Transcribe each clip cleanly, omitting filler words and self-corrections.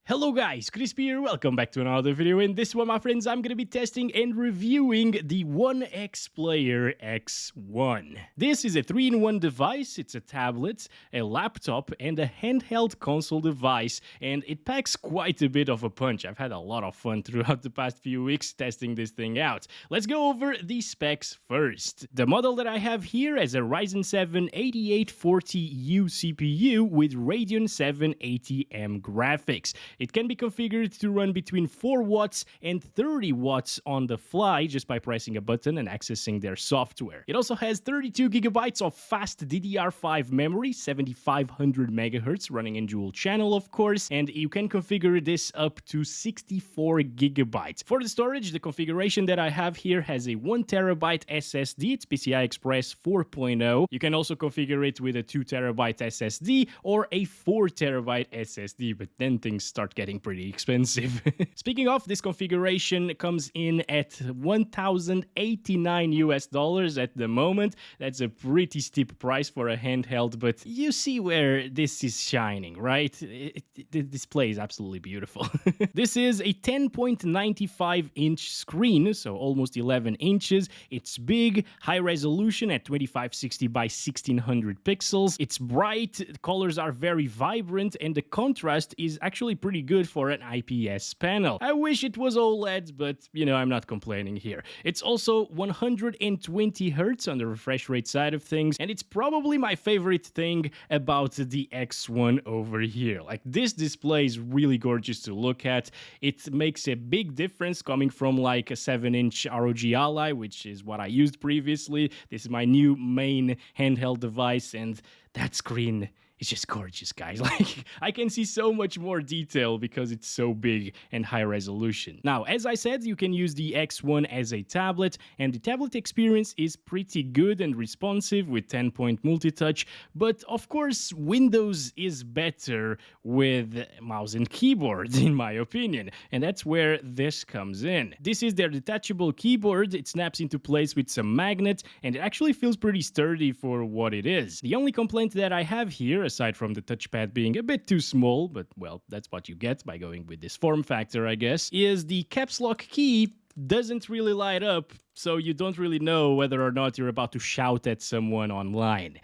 Hello guys, Crispy here, welcome back to another video. In this one, my friends, I'm gonna be testing and reviewing the Onexplayer X1. This is a 3-in-1 device. It's a tablet, a laptop, and a handheld console device, and it packs quite a bit of a punch. I've had a lot of fun throughout the past few weeks testing this thing out. Let's go over the specs first. The model that I have here is a Ryzen 7 8840U CPU with Radeon 780M graphics. It can be configured to run between 4 watts and 30 watts on the fly just by pressing a button and accessing their software. It also has 32 gigabytes of fast DDR5 memory, 7500 megahertz running in dual channel, of course, and you can configure this up to 64 gigabytes. For the storage, the configuration that I have here has a 1 terabyte SSD. It's PCI Express 4.0. You can also configure it with a 2 terabyte SSD or a 4 terabyte SSD, but then things start getting pretty expensive. Speaking of, this configuration comes in at $1,089 at the moment. That's a pretty steep price for a handheld, but you see where this is shining, right? The display is absolutely beautiful. This is a 10.95-inch screen, so almost 11 inches. It's big, high resolution at 2560 by 1600 pixels. It's bright, the colors are very vibrant, and the contrast is actually pretty good for an IPS panel. I wish it was OLED, but you know, I'm not complaining here. It's also 120 Hz on the refresh rate side of things, and it's probably my favorite thing about the X1 over here. Like, this display is really gorgeous to look at. It makes a big difference coming from like a 7-inch ROG Ally, which is what I used previously. This is my new main handheld device, and that screen is just gorgeous, guys. Like, I can see so much more detail because it's so big and high resolution. Now, as I said, you can use the X1 as a tablet, and the tablet experience is pretty good and responsive with 10-point multi-touch, but of course, Windows is better with mouse and keyboard, in my opinion, and that's where this comes in. This is their detachable keyboard. It snaps into place with some magnet, and it actually feels pretty sturdy for what it is. The only complaint that I have here, aside from the touchpad being a bit too small, but well, that's what you get by going with this form factor, I guess, is the caps lock key doesn't really light up, so you don't really know whether or not you're about to shout at someone online.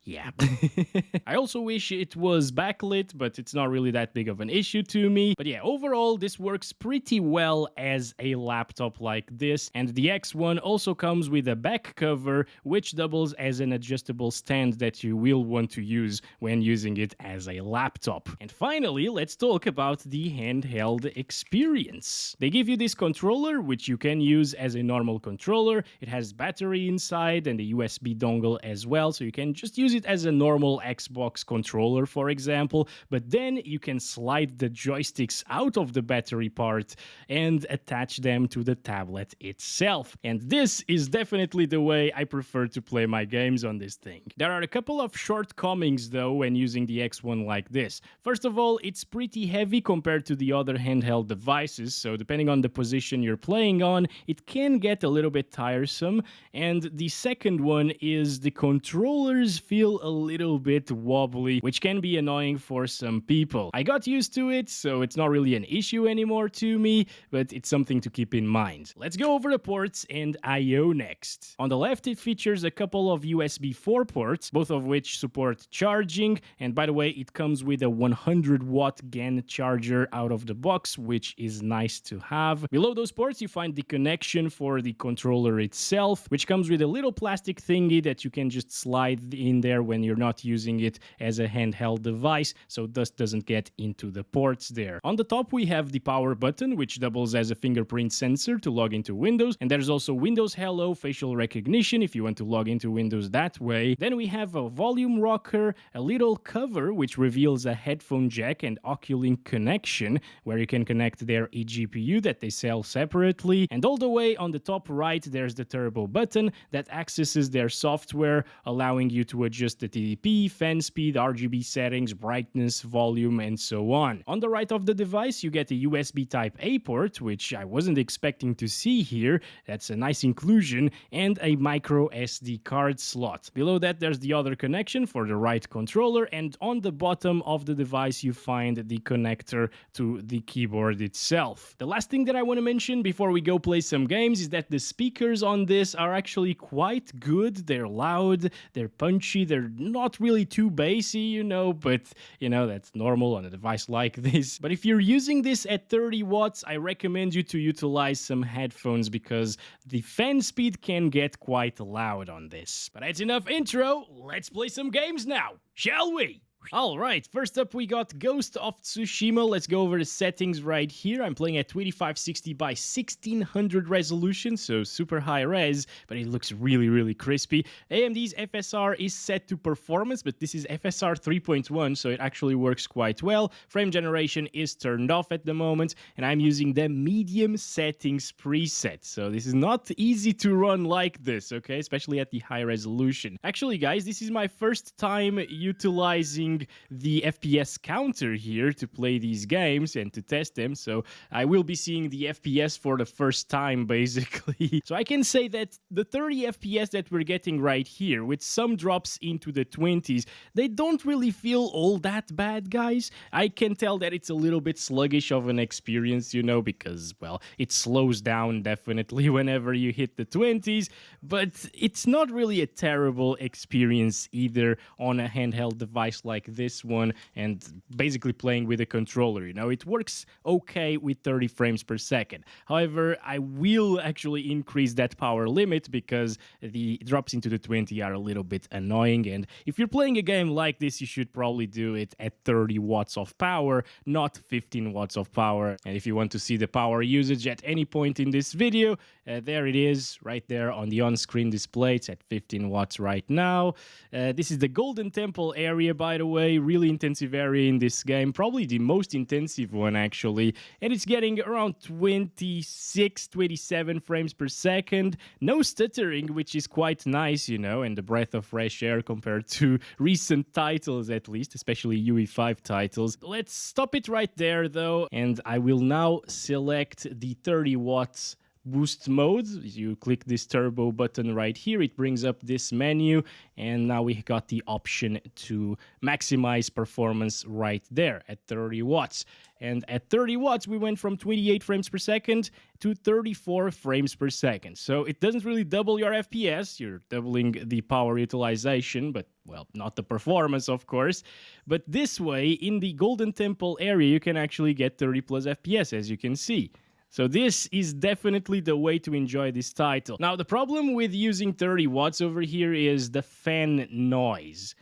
Yeah. I also wish it was backlit, but it's not really that big of an issue to me. But yeah, overall, this works pretty well as a laptop like this. And the X1 also comes with a back cover, which doubles as an adjustable stand that you will want to use when using it as a laptop. And finally, let's talk about the handheld experience. They give you this controller, which you can use as a normal controller. It has battery inside and a USB dongle as well, so you can just use it as a normal Xbox controller, for example, but then you can slide the joysticks out of the battery part and attach them to the tablet itself. And this is definitely the way I prefer to play my games on this thing. There are a couple of shortcomings though when using the X1 like this. First of all, it's pretty heavy compared to the other handheld devices, so depending on the position you're playing on, it can get a little bit tiresome. And the second one is the controllers feel a little bit wobbly, which can be annoying for some people. I got used to it, so it's not really an issue anymore to me, but it's something to keep in mind. Let's go over the ports and I/O next. On the left, it features a couple of USB 4 ports, both of which support charging, and by the way, it comes with a 100-watt GAN charger out of the box, which is nice to have. Below those ports, you find the connection for the controller itself, which comes with a little plastic thingy that you can just slide in there when you're not using it as a handheld device, so dust doesn't get into the ports there. On the top, we have the power button, which doubles as a fingerprint sensor to log into Windows, and there's also Windows Hello facial recognition if you want to log into Windows that way. Then we have a volume rocker, a little cover which reveals a headphone jack and Oculink connection, where you can connect their eGPU that they sell separately, and all the way on the top right, there's the turbo button that accesses their software, allowing you to adjust adjust the TDP, fan speed, RGB settings, brightness, volume, and so on. On the right of the device, you get a USB Type-A port, which I wasn't expecting to see here. That's a nice inclusion, and a micro SD card slot. Below that, there's the other connection for the right controller, and on the bottom of the device, you find the connector to the keyboard itself. The last thing that I want to mention before we go play some games is that the speakers on this are actually quite good. They're loud, they're punchy, they're not really too bassy, but that's normal on a device like this. But if you're using this at 30 watts, I recommend you to utilize some headphones because the fan speed can get quite loud on this. But that's enough intro, let's play some games now, shall we? Alright, first up we got Ghost of Tsushima. Let's go over the settings right here. I'm playing at 2560 by 1600 resolution, so super high res, but it looks really crispy. AMD's FSR is set to performance, but this is FSR 3.1, so it actually works quite well. Frame generation is turned off at the moment, and I'm using the medium settings preset. So this is not easy to run like this, okay? Especially at the high resolution. Actually, guys, this is my first time utilizing the FPS counter here to play these games and to test them, so I will be seeing the FPS for the first time basically. So I can say that the 30 FPS that we're getting right here, with some drops into the 20s, they don't really feel all that bad, guys. I can tell that it's a little bit sluggish of an experience, because, well, it slows down definitely whenever you hit the 20s, but it's not really a terrible experience either on a handheld device like this one, and basically playing with a controller. It works okay with 30 frames per second. However, I will actually increase that power limit because the drops into the 20 are a little bit annoying, and if you're playing a game like this, you should probably do it at 30 watts of power, not 15 watts of power. And if you want to see the power usage at any point in this video, there it is, right there on the on-screen display. It's at 15 watts right now. This is the Golden Temple area, by the way. Really intensive area in this game, probably the most intensive one actually, and it's getting around 27 frames per second. No stuttering, which is quite nice, and a breath of fresh air compared to recent titles, at least, especially UE5 titles. Let's stop it right there though, and I will now select the 30 watts boost mode. You click this turbo button right here, it brings up this menu, and now we got the option to maximize performance right there at 30 watts. And at 30 watts, we went from 28 frames per second to 34 frames per second. So it doesn't really double your FPS, you're doubling the power utilization, but, well, not the performance, of course. But this way, in the Golden Temple area, you can actually get 30 plus FPS, as you can see. So this is definitely the way to enjoy this title. Now, the problem with using 30 watts over here is the fan noise.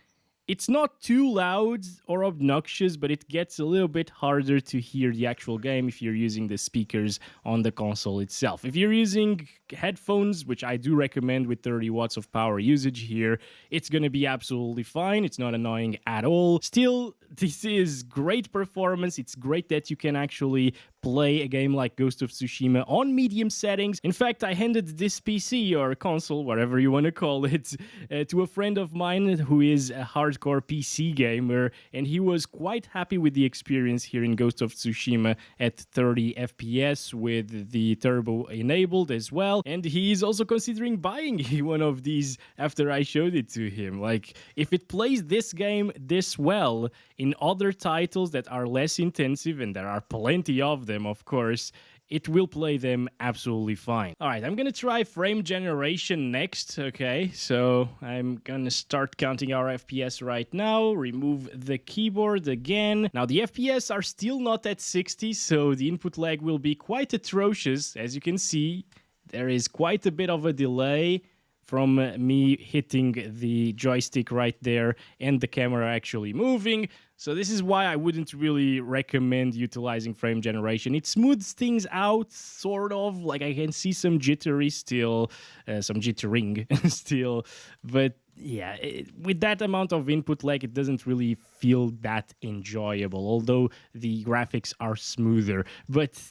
It's not too loud or obnoxious, but it gets a little bit harder to hear the actual game if you're using the speakers on the console itself. If you're using headphones, which I do recommend with 30 watts of power usage here, it's going to be absolutely fine. It's not annoying at all. Still, this is great performance. It's great that you can actually play a game like Ghost of Tsushima on medium settings. In fact, I handed this PC or console, whatever you want to call it, to a friend of mine who is a hardcore PC gamer, and he was quite happy with the experience here in Ghost of Tsushima at 30 FPS with the turbo enabled as well. And he's also considering buying one of these after I showed it to him. Like, if it plays this game this well in other titles that are less intensive, and there are plenty of them, of course, it will play them absolutely fine. Alright, I'm gonna try frame generation next, okay? So I'm gonna start counting our FPS right now, remove the keyboard again. Now the FPS are still not at 60, so the input lag will be quite atrocious. As you can see, there is quite a bit of a delay from me hitting the joystick right there and the camera actually moving. So this is why I wouldn't really recommend utilizing frame generation. It smooths things out, sort of. Like, I can see some jittery still, some jittering still. But yeah, with that amount of input lag, it doesn't really feel that enjoyable, although the graphics are smoother. But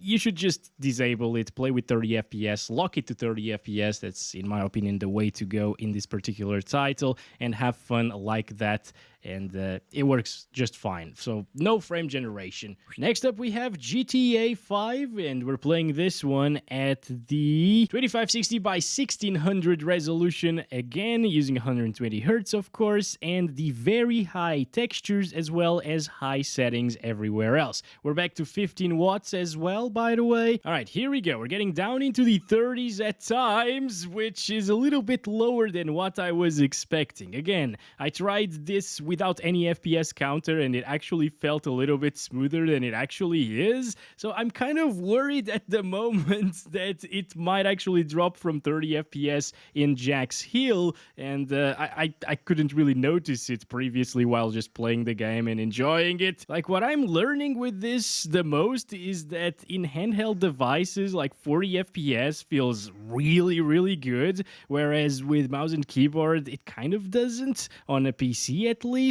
you should just disable it, play with 30 FPS, lock it to 30 FPS. That's, in my opinion, the way to go in this particular title, and have fun like that. And it works just fine. So no frame generation. Next up, we have GTA 5, and we're playing this one at the 2560 by 1600 resolution, again using 120 Hz, of course, and the very high textures as well as high settings everywhere else. We're back to 15 watts as well, by the way. All right, here we go. We're getting down into the 30s at times, which is a little bit lower than what I was expecting. Again, I tried this without any FPS counter, and it actually felt a little bit smoother than it actually is. So I'm kind of worried at the moment that it might actually drop from 30 FPS in Jack's Hill, and I couldn't really notice it previously while just playing the game and enjoying it. Like, what I'm learning with this the most is that in handheld devices, like 40 FPS feels really, really good, whereas with mouse and keyboard, it kind of doesn't, on a PC at least.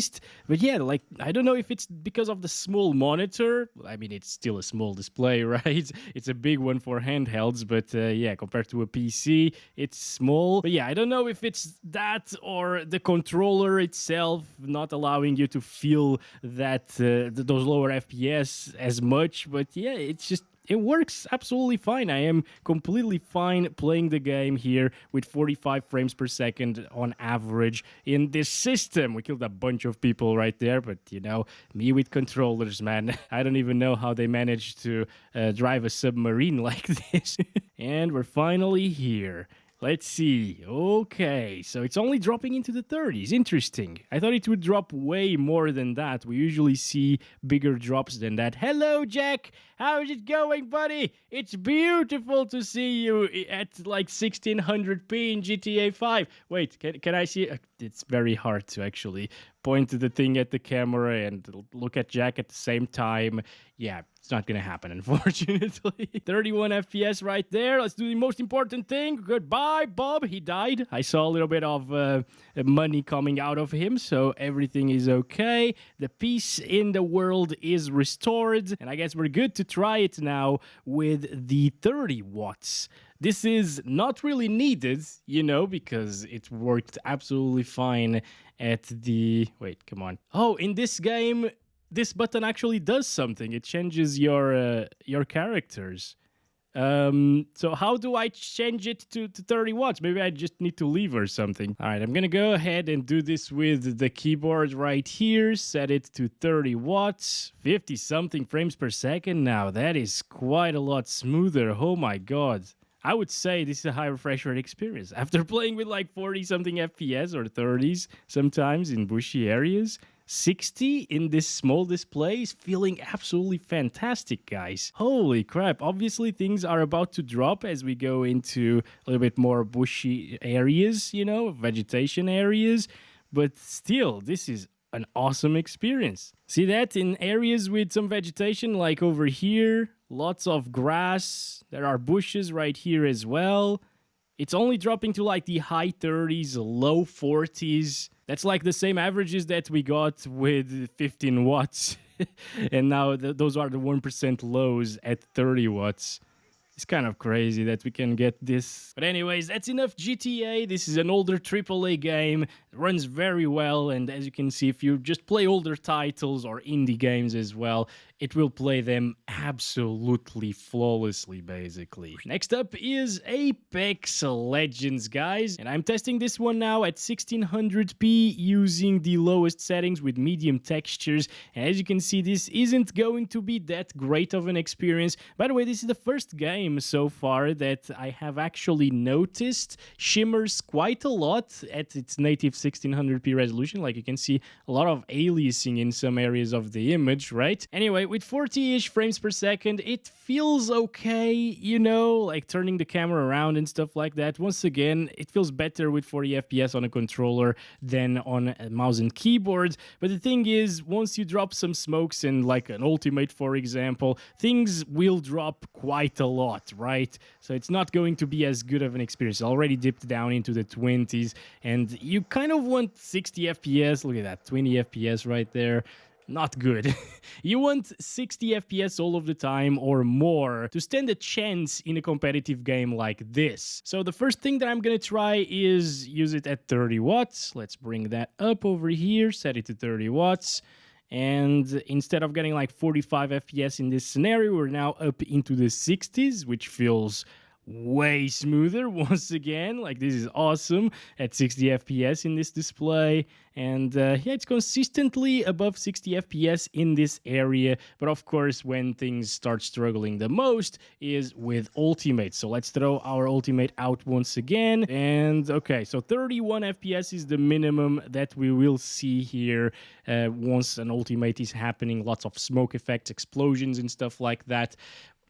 But yeah, like, I don't know if it's because of the small monitor. I mean, it's still a small display, right? It's a big one for handhelds, but yeah, compared to a PC, it's small. But yeah, I don't know if it's that or the controller itself not allowing you to feel that those lower FPS as much. But yeah, it's just, it works absolutely fine. I am completely fine playing the game here with 45 frames per second on average in this system. We killed a bunch of people right there, but you know, me with controllers, man. I don't even know how they managed to drive a submarine like this. And we're finally here. Let's see. Okay, so it's only dropping into the 30s. Interesting. I thought it would drop way more than that. We usually see bigger drops than that. Hello, Jack. How's it going, buddy? It's beautiful to see you at like 1600p in GTA 5. Wait, can I see? It's very hard to actually point to the thing at the camera and look at Jack at the same time. Yeah, it's not gonna happen, unfortunately. 31 FPS right there. Let's do the most important thing. Goodbye, Bob. He died. I saw a little bit of money coming out of him, so everything is okay. The peace in the world is restored, and I guess we're good to try it now with the 30 watts. This is not really needed, you know, because it worked absolutely fine at the... Wait, come on. Oh, in this game, this button actually does something. It changes your characters. So how do I change it to 30 watts? Maybe I just need to leave or something. All right, I'm gonna go ahead and do this with the keyboard right here. Set it to 30 watts, 50 something frames per second. Now that is quite a lot smoother. Oh my God. I would say this is a high refresh rate experience. After playing with like 40 something FPS or 30s sometimes in bushy areas, 60 in this small display is feeling absolutely fantastic, guys. Holy crap. Obviously, things are about to drop as we go into a little bit more bushy areas, you know, vegetation areas. But still, this is an awesome experience. See that in areas with some vegetation, like over here, lots of grass. There are bushes right here as well. It's only dropping to like the high 30s, low 40s. That's like the same averages that we got with 15 watts. And now those are the 1% lows at 30 watts. It's kind of crazy that we can get this. But anyways, that's enough GTA. This is an older AAA game. It runs very well. And as you can see, if you just play older titles or indie games as well, it will play them absolutely flawlessly, basically. Next up is Apex Legends, guys. And I'm testing this one now at 1600p using the lowest settings with medium textures. And as you can see, this isn't going to be that great of an experience. By the way, this is the first game so far that I have actually noticed shimmers quite a lot at its native 1600p resolution. Like you can see a lot of aliasing in some areas of the image, right? Anyway, with 40-ish frames per second, it feels okay, you know, like turning the camera around and stuff like that. Once again, it feels better with 40 FPS on a controller than on a mouse and keyboard. But the thing is, once you drop some smokes in like an ultimate, for example, things will drop quite a lot, right? So it's not going to be as good of an experience. It already dipped down into the 20s, and you kind of want 60 FPS. Look at that, 20 FPS right there. Not good. You want 60 FPS all of the time or more to stand a chance in a competitive game like this. So the first thing that I'm gonna try is use it at 30 watts. Let's bring that up over here, set it to 30 watts. And instead of getting like 45 FPS in this scenario, we're now up into the 60s, which feels way smoother once again. Like, this is awesome at 60 FPS in this display. And yeah, it's consistently above 60 FPS in this area. But of course, when things start struggling the most is with ultimate. So let's throw our ultimate out once again. And okay, so 31 FPS is the minimum that we will see here once an ultimate is happening. Lots of smoke effects, explosions and stuff like that.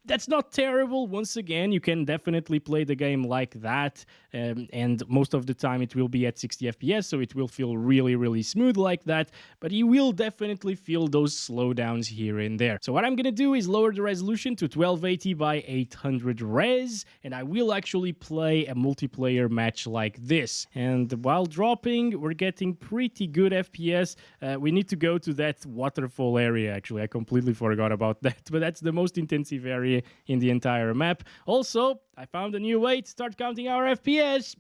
That's not terrible. Once again, you can definitely play the game like that, and most of the time it will be at 60 FPS, so it will feel really, really smooth like that, but you will definitely feel those slowdowns here and there. So what I'm gonna do is lower the resolution to 1280 by 800 res, and I will actually play a multiplayer match like this. And while dropping, we're getting pretty good FPS. We need to go to that waterfall area, actually. I completely forgot about that, but that's the most intensive area in the entire map. Also, I found a new way to start counting our FPS.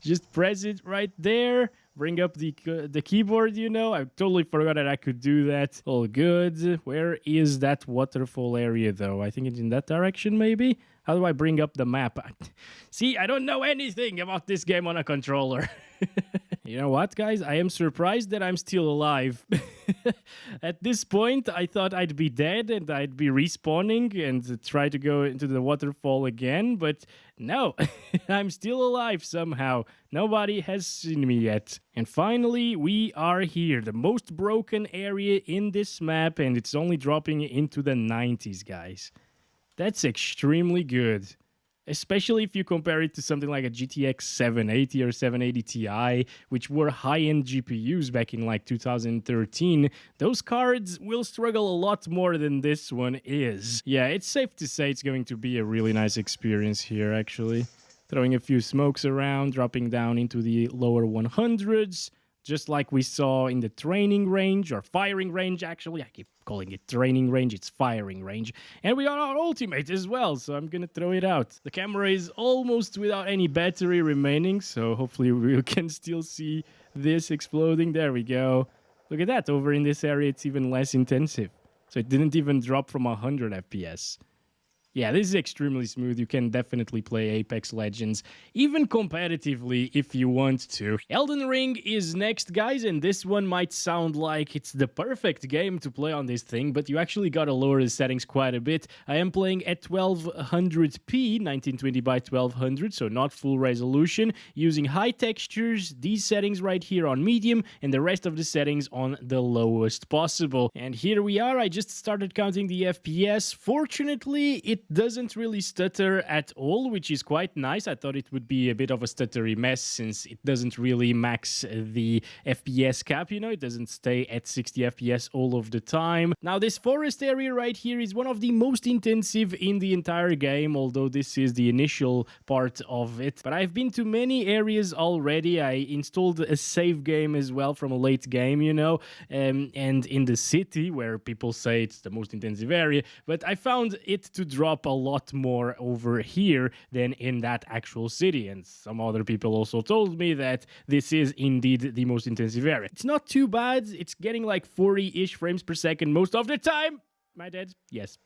Just press it right there. Bring up the keyboard, you know. I totally forgot that I could do that. All good. Where is that waterfall area, though? I think it's in that direction, maybe? How do I bring up the map? See, I don't know anything about this game on a controller. You know what, guys? I am surprised that I'm still alive. At this point, I thought I'd be dead and I'd be respawning and try to go into the waterfall again, but no, I'm still alive somehow. Nobody has seen me yet. And finally, we are here, the most broken area in this map, and it's only dropping into the 90s, guys. That's extremely good. Especially if you compare it to something like a GTX 780 or 780 Ti, which were high-end GPUs back in like 2013, those cards will struggle a lot more than this one is. Yeah, it's safe to say it's going to be a really nice experience here, actually. Throwing a few smokes around, dropping down into the lower 100s, just like we saw in the training range, or firing range, actually. I keep calling it training range, it's firing range. And we got our ultimate as well, so I'm gonna throw it out. The camera is almost without any battery remaining, so hopefully we can still see this exploding. There we go. Look at that, over in this area it's even less intensive. So it didn't even drop from 100 FPS. Yeah, this is extremely smooth. You can definitely play Apex Legends, even competitively if you want to. Elden Ring is next, guys, and this one might sound like it's the perfect game to play on this thing, but you actually gotta lower the settings quite a bit. I am playing at 1200p, 1920 by 1200, so not full resolution, using high textures, these settings right here on medium, and the rest of the settings on the lowest possible. And here we are. I just started counting the FPS. Fortunately, it doesn't really stutter at all, which is quite nice. I thought it would be a bit of a stuttery mess since it doesn't really max the FPS cap, you know, it doesn't stay at 60 FPS all of the time. Now, this forest area right here is one of the most intensive in the entire game, although this is the initial part of it. But I've been to many areas already. I installed a save game as well from a late game, you know, and in the city, where people say it's the most intensive area, but I found it to drop a lot more over here than in that actual city, and some other people also told me that this is indeed the most intensive area. It's not too bad. It's getting like 40-ish frames per second most of the time. Am I dead? Yes,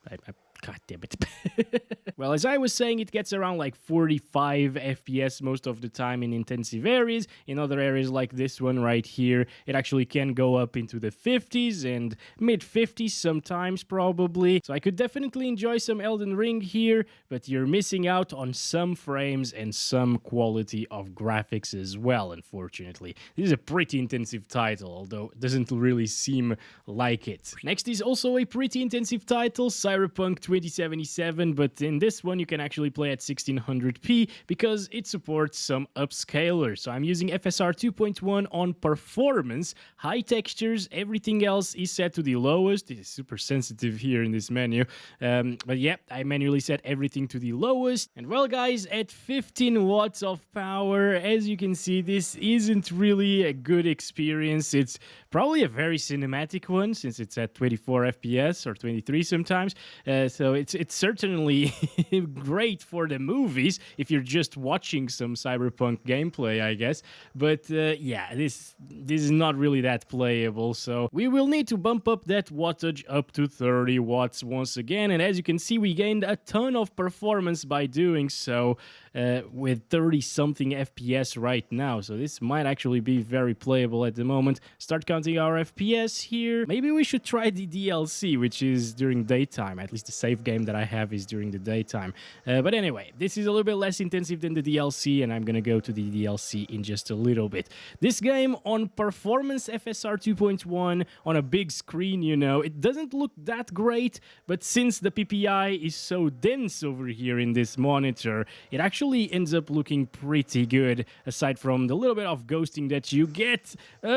God damn it. Well, as I was saying, it gets around like 45 FPS most of the time in intensive areas. In other areas like this one right here, it actually can go up into the 50s and mid-50s sometimes probably. So I could definitely enjoy some Elden Ring here, but you're missing out on some frames and some quality of graphics as well, unfortunately. This is a pretty intensive title, although it doesn't really seem like it. Next is also a pretty intensive intensive title, Cyberpunk 2077, but in this one you can actually play at 1600p because it supports some upscalers. So I'm using FSR 2.1 on performance, high textures, everything else is set to the lowest. It is super sensitive here in this menu, but yeah, I manually set everything to the lowest. And well guys, at 15 watts of power, as you can see, this isn't really a good experience. It's probably a very cinematic one since it's at 24 FPS or 23 sometimes. So it's certainly great for the movies if you're just watching some Cyberpunk gameplay, I guess. But yeah, this is not really that playable. So we will need to bump up that wattage up to 30 watts once again. And as you can see, we gained a ton of performance by doing so with 30 something FPS right now. So this might actually be very playable at the moment. Start counting our FPS here. Maybe we should try the DLC, which is during daytime. At least the save game that I have is during the daytime. But anyway, this is a little bit less intensive than the DLC, and I'm gonna go to the DLC in just a little bit. This game on performance FSR 2.1 on a big screen, you know, it doesn't look that great, but since the PPI is so dense over here in this monitor, it actually ends up looking pretty good, aside from the little bit of ghosting that you get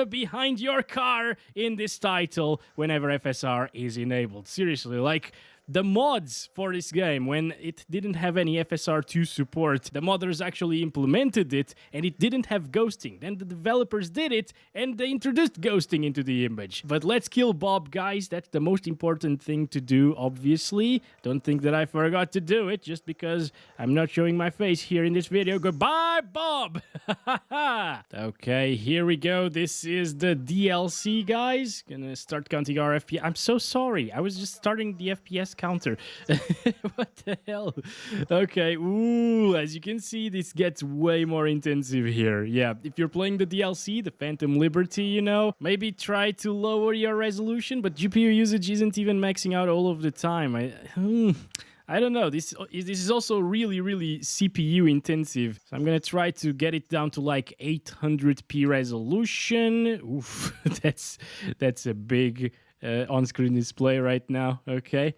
behind your car in this title whenever FSR is enabled. Seriously, like, the mods for this game, when it didn't have any FSR2 support, the modders actually implemented it and it didn't have ghosting. Then the developers did it and they introduced ghosting into the image. But let's kill Bob, guys. That's the most important thing to do, obviously. Don't think that I forgot to do it just because I'm not showing my face here in this video. Goodbye, Bob! Okay, here we go. This is the DLC, guys. Gonna start counting our FPS. I'm so sorry. I was just starting the FPS counter. What the hell? Okay, ooh, as you can see, this gets way more intensive here. Yeah, if you're playing the DLC, the Phantom Liberty, you know, maybe try to lower your resolution, but GPU usage isn't even maxing out all of the time. I don't know. This is also really CPU intensive. So I'm gonna try to get it down to like 800p resolution. Oof, that's a big on-screen display right now. Okay.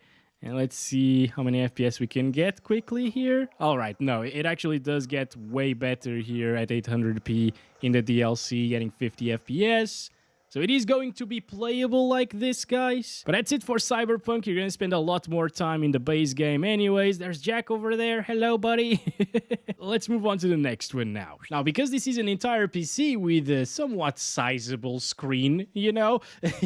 And let's see how many FPS we can get quickly here. All right, no, it actually does get way better here at 800p in the DLC, getting 50 FPS. So it is going to be playable like this, guys. But that's it for Cyberpunk. You're going to spend a lot more time in the base game anyways. There's Jack over there. Hello, buddy. Let's move on to the next one now. Now, because this is an entire PC with a somewhat sizable screen, you know,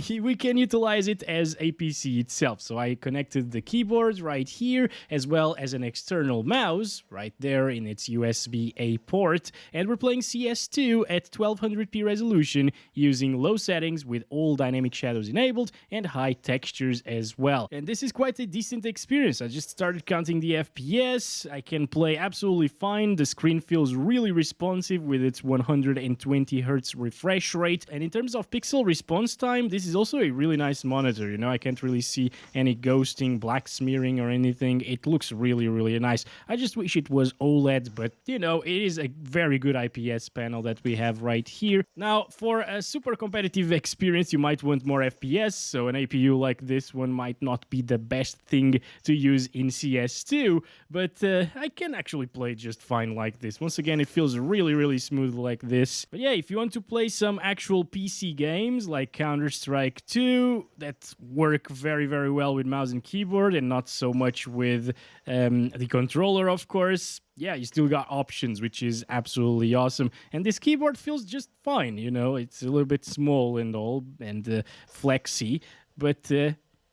we can utilize it as a PC itself. So I connected the keyboard right here, as well as an external mouse right there in its USB-A port. And we're playing CS2 at 1200p resolution using low settings with all dynamic shadows enabled and high textures as well. And this is quite a decent experience. I just started counting the FPS. I can play absolutely fine. The screen feels really responsive with its 120 Hz refresh rate. And in terms of pixel response time, this is also a really nice monitor. You know, I can't really see any ghosting, black smearing or anything. It looks really nice. I just wish it was OLED, but you know, it is a very good IPS panel that we have right here. Now, for a super competitive experience, you might want more FPS, so an APU like this one might not be the best thing to use in CS2, but I can actually play just fine like this. Once again, it feels really smooth like this. But yeah, if you want to play some actual PC games like Counter-Strike 2 that work very well with mouse and keyboard and not so much with the controller, of course, yeah, you still got options, which is absolutely awesome. And this keyboard feels just fine, you know, it's a little bit small and all, and flexy, but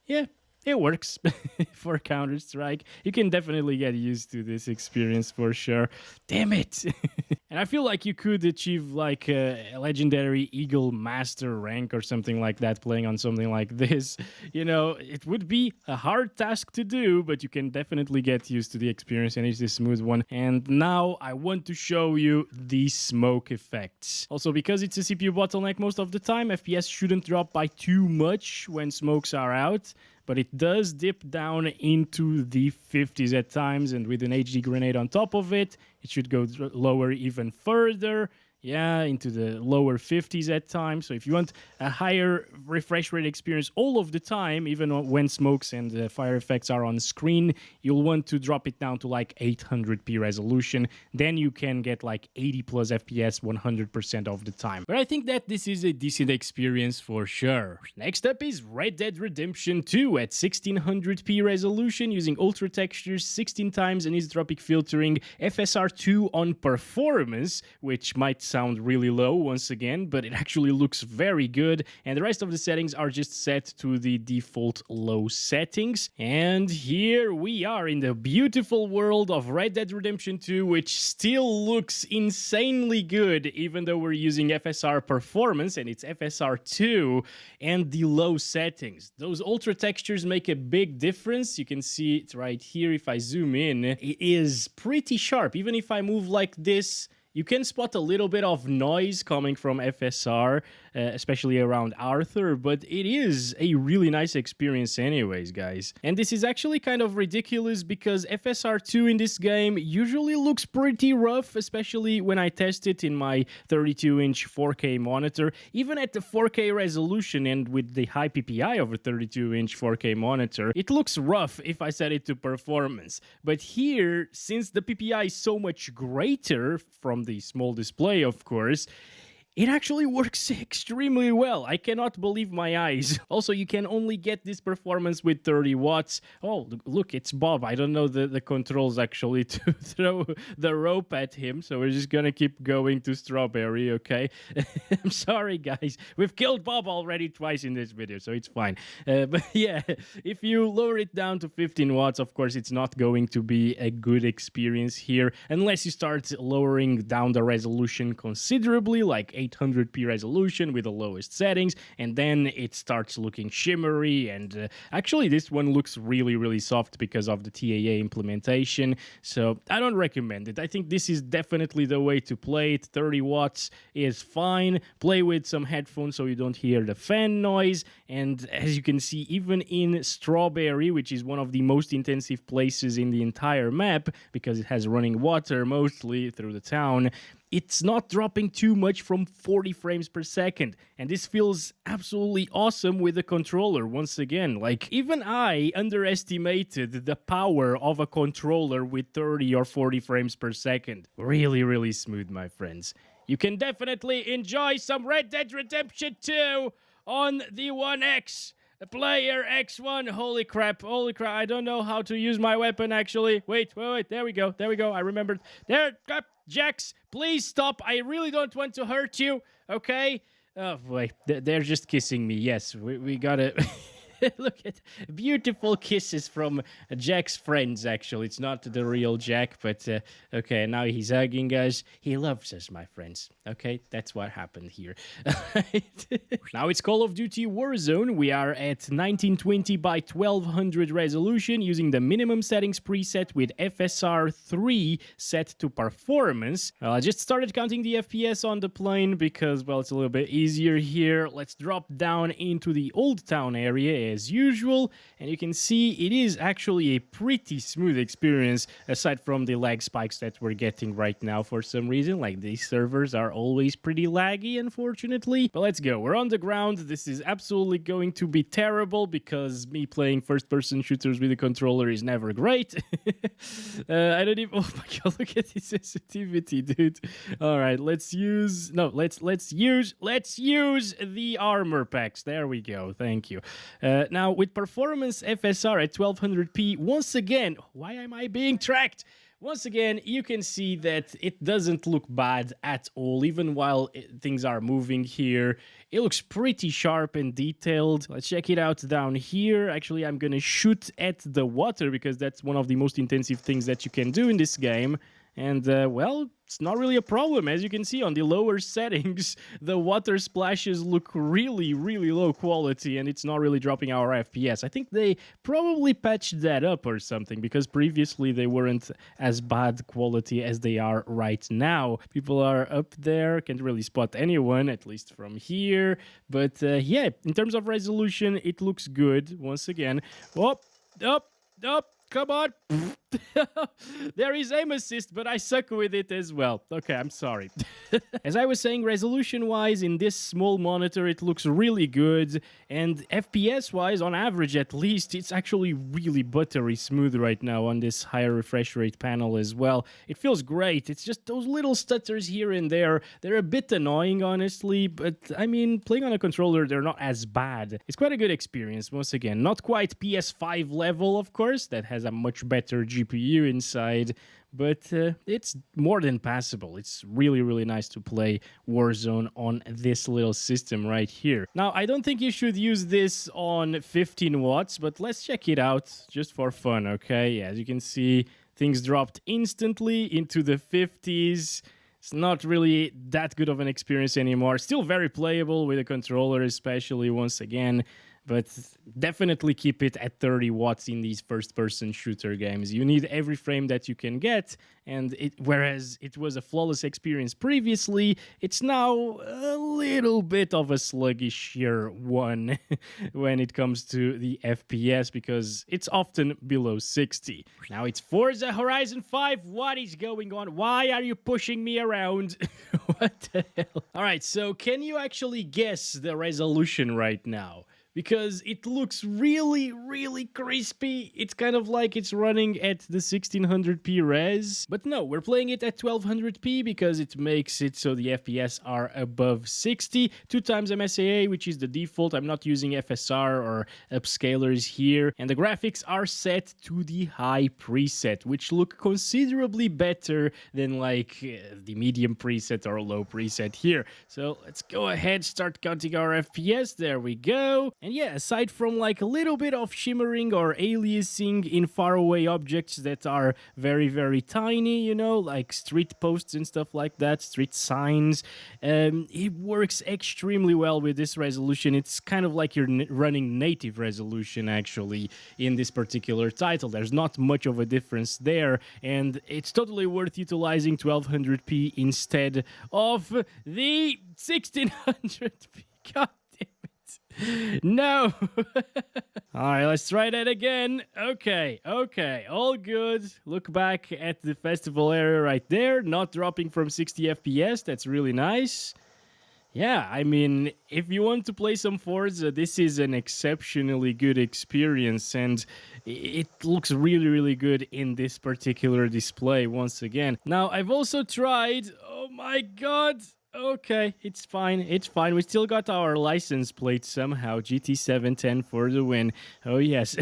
yeah, it works for Counter-Strike. You can definitely get used to this experience for sure. Damn it! And I feel like you could achieve like a legendary Eagle Master rank or something like that playing on something like this. You know, it would be a hard task to do, but you can definitely get used to the experience, and it's a smooth one. And now I want to show you the smoke effects. Also, because it's a CPU bottleneck most of the time, FPS shouldn't drop by too much when smokes are out. But it does dip down into the 50s at times, and with an HD grenade on top of it, it should go lower even further. Yeah, into the lower 50s at times. So if you want a higher refresh rate experience all of the time, even when smokes and fire effects are on screen, you'll want to drop it down to like 800p resolution. Then you can get like 80 plus FPS 100% of the time. But I think that this is a decent experience for sure. Next up is Red Dead Redemption 2 at 1600p resolution using ultra textures, 16 times anisotropic filtering, FSR2 on performance, which might sound really low once again, but it actually looks very good, and the rest of the settings are just set to the default low settings. And here we are in the beautiful world of Red Dead Redemption 2, which still looks insanely good even though we're using FSR performance and it's FSR2 and the low settings. Those ultra textures make a big difference. You can see it right here. If I zoom in, it is pretty sharp. Even if I move like this, you can spot a little bit of noise coming from FSR, especially around Arthur, but it is a really nice experience anyways, guys. And this is actually kind of ridiculous because FSR2 in this game usually looks pretty rough, especially when I test it in my 32-inch 4K monitor. Even at the 4K resolution and with the high PPI of a 32-inch 4K monitor, it looks rough if I set it to performance. But here, since the PPI is so much greater from the small display, of course, it actually works extremely well. I cannot believe my eyes. Also, you can only get this performance with 30 watts. Oh, look, it's Bob. I don't know the controls actually to throw the rope at him, so we're just gonna keep going to Strawberry, okay? I'm sorry, guys. We've killed Bob already twice in this video, so it's fine. But yeah, if you lower it down to 15 watts, of course, it's not going to be a good experience here, unless you start lowering down the resolution considerably, like 800p resolution with the lowest settings, and then it starts looking shimmery, and actually this one looks really soft because of the TAA implementation, so I don't recommend it. I think this is definitely the way to play it. 30 watts is fine. Play with some headphones so you don't hear the fan noise, and as you can see, even in Strawberry, which is one of the most intensive places in the entire map because it has running water mostly through the town, it's not dropping too much from 40 frames per second, and this feels absolutely awesome with the controller. Once again, like, even I underestimated the power of a controller with 30 or 40 frames per second. Really smooth, my friends. You can definitely enjoy some Red Dead Redemption 2 on the Onexplayer X1. Holy crap, I don't know how to use my weapon actually. Wait, there we go, I remembered. There, Jax, please stop. I really don't want to hurt you, okay? Oh boy, they're just kissing me. Yes, we gotta... Look at beautiful kisses from Jack's friends, actually. It's not the real Jack, but okay, now he's hugging us. He loves us, my friends. Okay, that's what happened here. Now it's Call of Duty Warzone. We are at 1920 by 1200 resolution using the minimum settings preset with FSR3 set to performance. Well, I just started counting the FPS on the plane because, well, it's a little bit easier here. Let's drop down into the Old Town area as usual, and you can see it is actually a pretty smooth experience aside from the lag spikes that we're getting right now for some reason. Like, these servers are always pretty laggy, unfortunately. But let's go. We're on the ground. This is absolutely going to be terrible because me playing first-person shooters with a controller is never great. I don't even... Oh my god, look at the sensitivity, dude. All right, let's use the armor packs. There we go. Thank you. Now, with performance FSR at 1200p, once again, why am I being tracked? Once again, you can see that it doesn't look bad at all, even while things are moving here. It looks pretty sharp and detailed. Let's check it out down here. Actually, I'm gonna shoot at the water because that's one of the most intensive things that you can do in this game. And, well, it's not really a problem. As you can see on the lower settings, the water splashes look really low quality, and it's not really dropping our FPS. I think they probably patched that up or something, because previously they weren't as bad quality as they are right now. People are up there, can't really spot anyone, at least from here. But, yeah, in terms of resolution, it looks good, once again. Up, come on. There is aim assist, but I suck with it as well. Okay, I'm sorry. As I was saying, resolution-wise, in this small monitor, it looks really good. And FPS-wise, on average at least, it's actually really buttery smooth right now on this higher refresh rate panel as well. It feels great. It's just those little stutters here and there. They're a bit annoying, honestly, but I mean, playing on a controller, they're not as bad. It's quite a good experience, once again. Not quite PS5 level, of course. That has a much better GPU inside, but it's more than passable. It's really, really nice to play Warzone on this little system right here. Now, I don't think you should use this on 15 watts, but let's check it out just for fun, okay? As you can see, things dropped instantly into the 50s. It's not really that good of an experience anymore. Still very playable with a controller, especially, once again. But definitely keep it at 30 watts in these first-person shooter games. You need every frame that you can get, and whereas it was a flawless experience previously, it's now a little bit of a sluggisher one when it comes to the FPS, because it's often below 60. Now it's Forza Horizon 5. What is going on? Why are you pushing me around? What the hell? All right, so can you actually guess the resolution right now? Because it looks really, really crispy. It's kind of like it's running at the 1600p res. But no, we're playing it at 1200p because it makes it so the FPS are above 60. 2x MSAA, which is the default. I'm not using FSR or upscalers here. And the graphics are set to the high preset, which look considerably better than like the medium preset or low preset here. So let's go ahead, start counting our FPS. There we go. And yeah, aside from like a little bit of shimmering or aliasing in faraway objects that are very, very tiny, you know, like street posts and stuff like that, street signs, it works extremely well with this resolution. It's kind of like you're running native resolution, actually, in this particular title. There's not much of a difference there, and it's totally worth utilizing 1200p instead of the 1600p. God. No. All right, let's try that again. Okay, all good. Look back at the festival area right there, not dropping from 60 FPS. That's really nice. Yeah, I mean, if you want to play some Forza, this is an exceptionally good experience, and it looks really, really good in this particular display once again. Now, I've also tried, oh my god, okay, it's fine, it's fine. We still got our license plate somehow, GT710 for the win. Oh yes.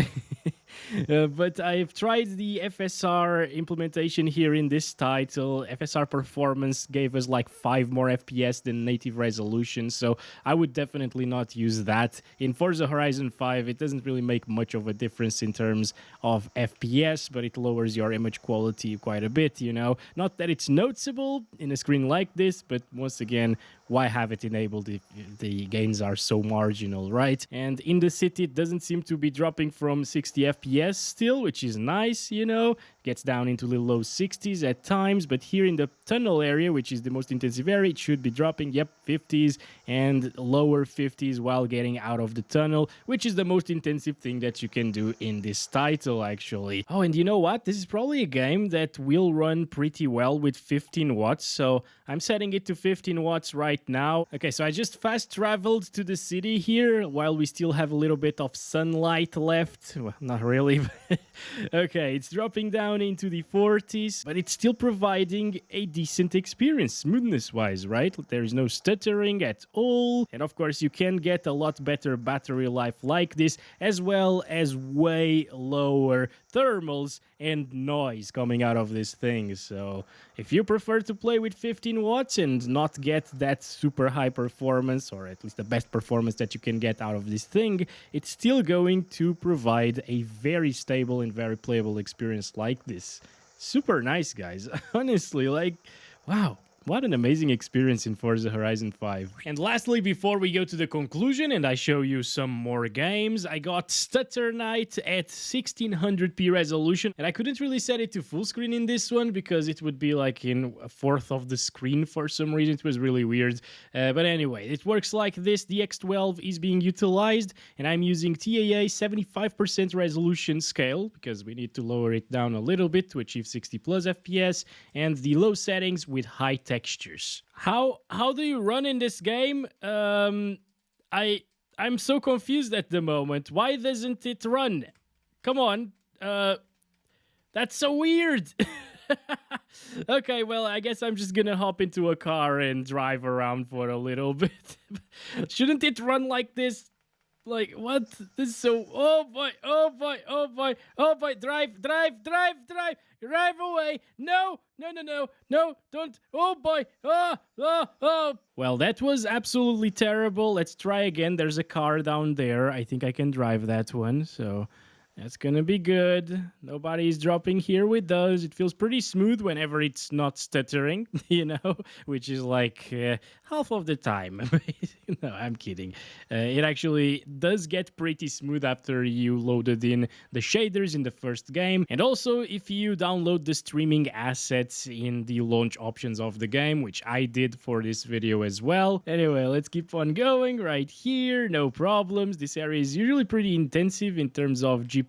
But I've tried the FSR implementation here in this title. FSR performance gave us like 5 more FPS than native resolution, so I would definitely not use that. In Forza Horizon 5, it doesn't really make much of a difference in terms of FPS, but it lowers your image quality quite a bit, you know. Not that it's noticeable in a screen like this, but once again, why have it enabled if the gains are so marginal, right? And in the city, it doesn't seem to be dropping from 60 FPS still, which is nice, you know. Gets down into the low 60s at times, but here in the tunnel area, which is the most intensive area, it should be dropping, yep, 50s and lower 50s while getting out of the tunnel, which is the most intensive thing that you can do in this title, actually. Oh, and you know what? This is probably a game that will run pretty well with 15 watts, so I'm setting it to 15 watts right now. Okay, so I just fast traveled to the city here while we still have a little bit of sunlight left. Well, not really. Okay, it's dropping down into the 40s, but it's still providing a decent experience, smoothness-wise, right? There is no stuttering at all, and of course you can get a lot better battery life like this, as well as way lower thermals and noise coming out of this thing. So if you prefer to play with 15 watts and not get that super high performance, or at least the best performance that you can get out of this thing, it's still going to provide a very stable and very playable experience like this. Super nice, guys. Honestly, like, wow. What an amazing experience in Forza Horizon 5. And lastly, before we go to the conclusion and I show you some more games, I got Stutter Night at 1600p resolution, and I couldn't really set it to full screen in this one because it would be like in a fourth of the screen for some reason. It was really weird. But anyway, it works like this. The X12 is being utilized, and I'm using TAA 75% resolution scale because we need to lower it down a little bit to achieve 60 plus FPS, and the low settings with high textures. How do you run in this game? I'm so confused at the moment. Why doesn't it run? Come on. That's so weird. Okay, well, I guess I'm just gonna hop into a car and drive around for a little bit. Shouldn't it run like this? Like, what? This is so... Oh, boy. Oh, boy. Oh, boy. Oh, boy. Drive away. No, don't. Oh, boy. Oh. Well, that was absolutely terrible. Let's try again. There's a car down there. I think I can drive that one, so... That's gonna be good. Nobody's dropping here with those. It feels pretty smooth whenever it's not stuttering, you know, which is like half of the time. No, I'm kidding. It actually does get pretty smooth after you loaded in the shaders in the first game. And also, if you download the streaming assets in the launch options of the game, which I did for this video as well. Anyway, let's keep on going right here. No problems. This area is usually pretty intensive in terms of GPU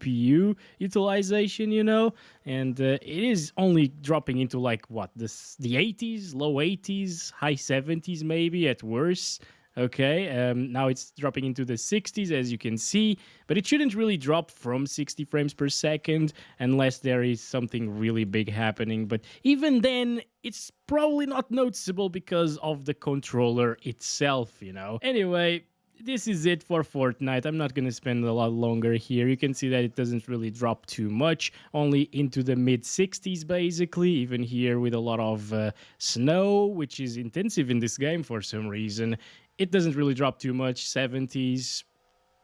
utilization, you know, and it is only dropping into like what, the 80s, low 80s, high 70s maybe at worst. Okay, now it's dropping into the 60s, as you can see, but it shouldn't really drop from 60 frames per second unless there is something really big happening. But even then, it's probably not noticeable because of the controller itself, you know. Anyway, this is it for Fortnite. I'm not going to spend a lot longer here. You can see that it doesn't really drop too much, only into the mid-60s basically, even here with a lot of snow, which is intensive in this game for some reason. It doesn't really drop too much, 70s.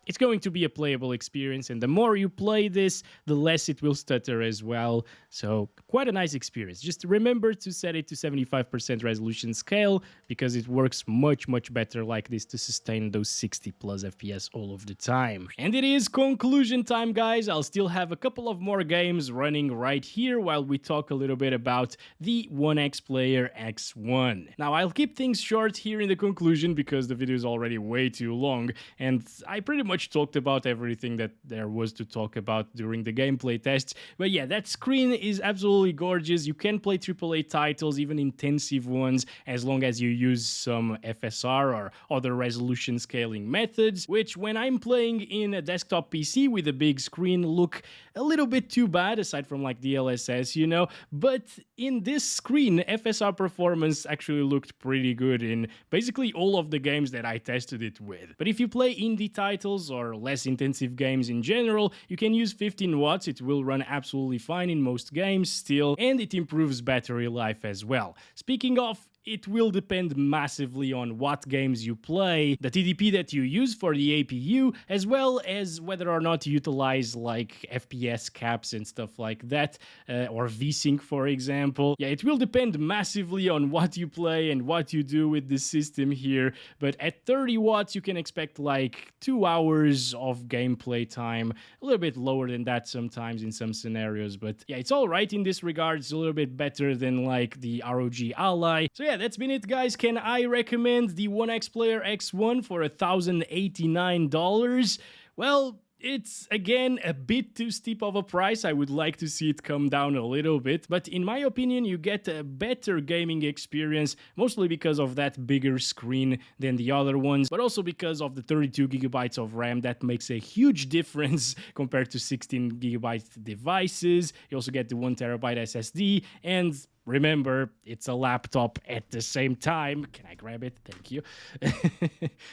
It's going to be a playable experience, and the more you play this, the less it will stutter as well. So quite a nice experience. Just remember to set it to 75% resolution scale because it works much better like this to sustain those 60 plus FPS all of the time. And it is conclusion time, guys. I'll still have a couple of more games running right here while we talk a little bit about the Onexplayer X1. Now, I'll keep things short here in the conclusion because the video is already way too long, and I pretty much talked about everything that there was to talk about during the gameplay tests. But yeah, that screen is absolutely gorgeous. You can play AAA titles, even intensive ones, as long as you use some FSR or other resolution scaling methods, which when I'm playing in a desktop PC with a big screen look a little bit too bad, aside from like DLSS, you know. But in this screen, FSR performance actually looked pretty good in basically all of the games that I tested it with. But if you play indie titles or less intensive games in general, you can use 15 watts. It will run absolutely fine in most games still, and it improves battery life as well. Speaking of, it will depend massively on what games you play, the TDP that you use for the APU, as well as whether or not you utilize like FPS caps and stuff like that, or VSync, for example. Yeah, it will depend massively on what you play and what you do with the system here, but at 30 watts you can expect like 2 hours of gameplay time, a little bit lower than that sometimes in some scenarios, but yeah, it's alright in this regard. It's a little bit better than like the ROG Ally. So yeah, that's been it, guys. Can I recommend the Onexplayer X1 for $1,089? Well, it's again a bit too steep of a price. I would like to see it come down a little bit, but in my opinion you get a better gaming experience, mostly because of that bigger screen than the other ones, but also because of the 32 gigabytes of RAM. That makes a huge difference compared to 16 gigabyte devices. You also get the 1 terabyte SSD, and remember, it's a laptop at the same time. Can I grab it? Thank you.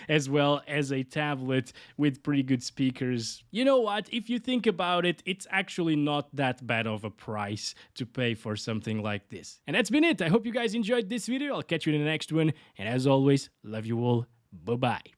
As well as a tablet with pretty good speakers. You know what? If you think about it, it's actually not that bad of a price to pay for something like this. And that's been it. I hope you guys enjoyed this video. I'll catch you in the next one. And as always, love you all. Bye-bye.